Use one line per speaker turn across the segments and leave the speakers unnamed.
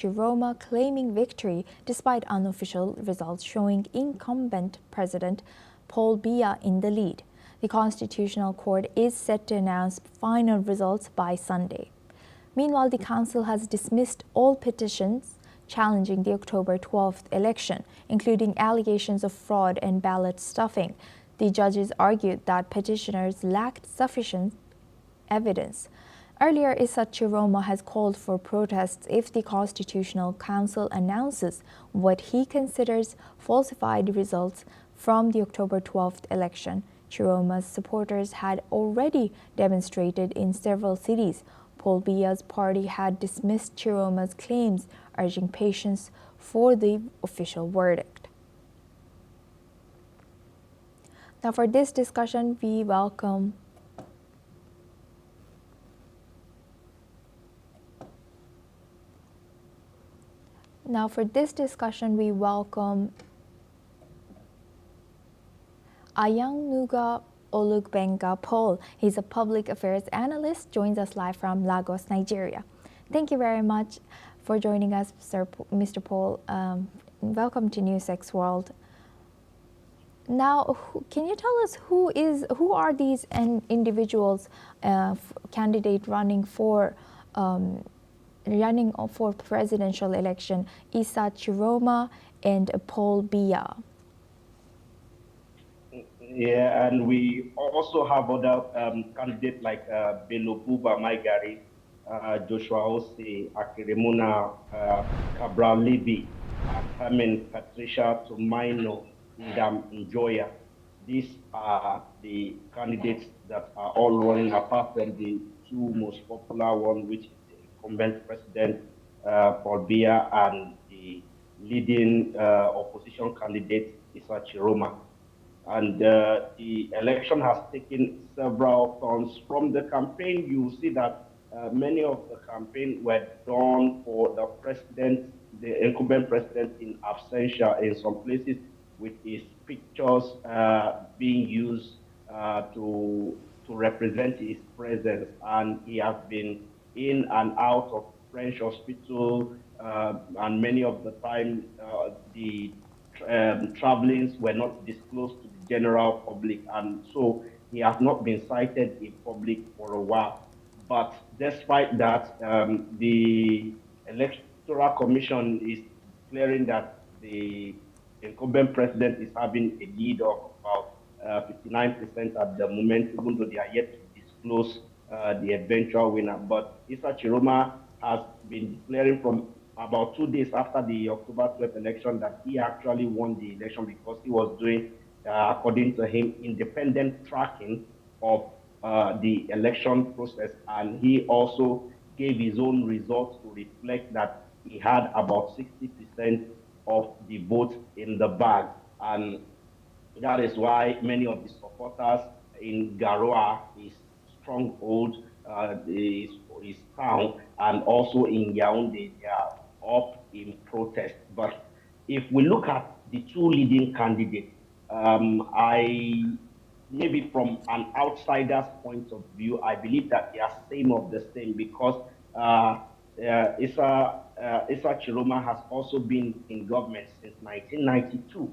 Tchiroma claiming victory despite unofficial results showing incumbent President Paul Biya in the lead. The Constitutional Court is set to announce final results by Sunday. Meanwhile, the Council has dismissed all petitions challenging the October 12th election, including allegations of fraud and ballot stuffing. The judges argued that petitioners lacked sufficient evidence. Earlier, Issa Tchiroma has called for protests if the Constitutional Council announces what he considers falsified results from the October 12th election. Tchiroma's supporters had already demonstrated in several cities. Paul Biya's party had dismissed Tchiroma's claims, urging patience for the official verdict. Now, for this discussion, we welcome Ayangnuga Olugbenga Paul. He's a public affairs analyst, joins us live from Lagos, Nigeria. Thank you very much for joining us, Mr. Paul. Welcome to NewsX World. Now, can you tell us who are these individuals, candidate running for presidential election, Issa Tchiroma and Paul Biya?
Yeah, and we also have other candidates like Bello Buba Maigari, Joshua Ose, Akiremuna, Cabral Levy, Carmen Patricia Tomaino, Ndam Njoya. These are the candidates that are all running, apart from the two most popular ones, which is the incumbent President Paul Biya and the leading opposition candidate Issa Tchiroma. And the election has taken several turns. From the campaign, you see that many of the campaign were done for the president, the incumbent president in absentia in some places, with his pictures being used to represent his presence. And he has been in and out of French hospital, and many of the time the travelings were not disclosed to the general public, and so he has not been cited in public for a while. But despite that, the Electoral Commission is declaring that the incumbent president is having a lead of about 59% at the moment, even though they are yet to disclose the eventual winner. But Issa Tchiroma has been declaring from about 2 days after the October 12th election that he actually won the election because he was doing, according to him, independent tracking of the election process. And he also gave his own results to reflect that he had about 60% of the votes in the bag. And that is why many of the supporters in Garoua, his stronghold, his town, and also in Yaoundé, they are up in protest. But if we look at the two leading candidates, maybe from an outsider's point of view, I believe that they are same of the same, because Issa Tchiroma has also been in government since 1992.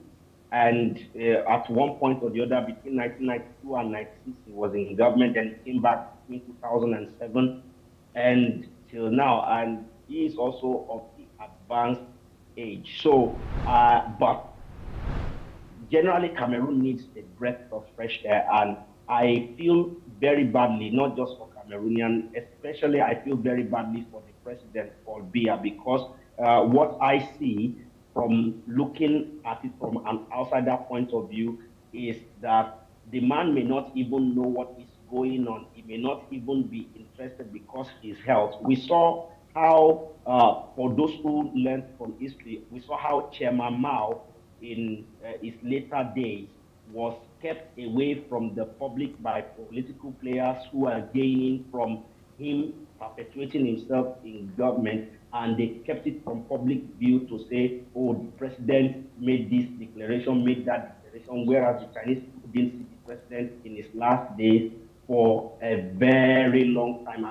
And at one point or the other, between 1992 and 96, he was in government, and he came back in 2007 and till now. And he is also of the advanced age. So, but generally, Cameroon needs a breath of fresh air, and I feel very badly, not just for Cameroonian, especially I feel very badly for the president, Paul Biya, because what I see from looking at it from an outsider point of view is that the man may not even know what is going on. He may not even be interested because his health. We saw how, for those who learned from history, we saw how Chairman Mao in his later days was kept away from the public by political players who are gaining from him perpetuating himself in government, and they kept it from public view to say, oh, the president made this declaration, made that declaration, whereas the Chinese people didn't see the president in his last days for a very long time,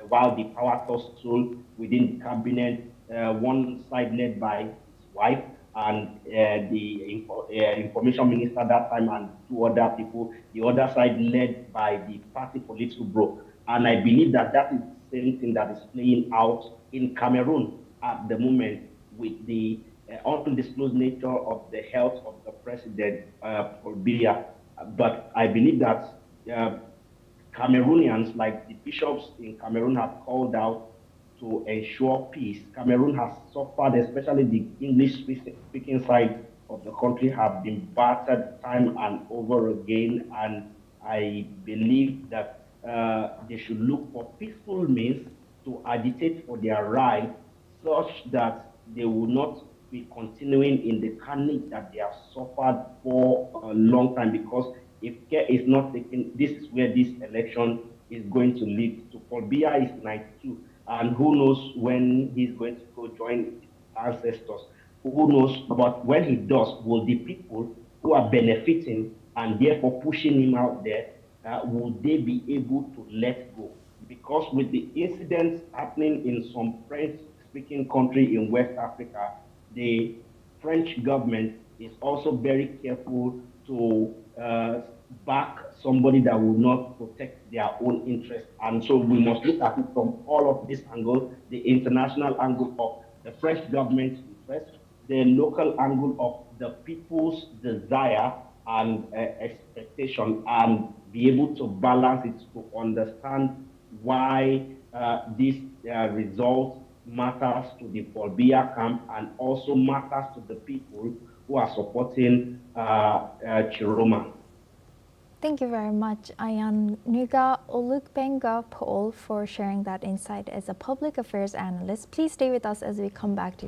while the power tussle within the cabinet one side led by his wife and information minister that time and two other people, the other side led by the party political bro. And I believe that that is the same thing that is playing out in Cameroon at the moment with the undisclosed nature of the health of the president, Paul Biya. But I believe that uh, Cameroonians, like the bishops in Cameroon, have called out to ensure peace. Cameroon has suffered, especially the English-speaking side of the country, have been battered time and over again. And I believe that they should look for peaceful means to agitate for their right, such that they will not be continuing in the carnage that they have suffered for a long time. Because if care is not taken, this is where this election is going to lead to. Paul Biya is 92, and who knows when he's going to go join his ancestors. Who knows? But when he does, will the people who are benefiting and therefore pushing him out there, will they be able to let go? Because with the incidents happening in some French-speaking country in West Africa, the French government is also very careful to back somebody that will not protect their own interests. And so we must look at it from all of this angle, the international angle of the French government interest, the local angle of the people's desire and expectation, and be able to balance it to understand why this result matters to the Paul Biya camp and also matters to the people who are supporting Tchiroma.
Thank you very much, Ayan Nuga Olukbenga Paul, for sharing that insight as a public affairs analyst. Please stay with us as we come back to your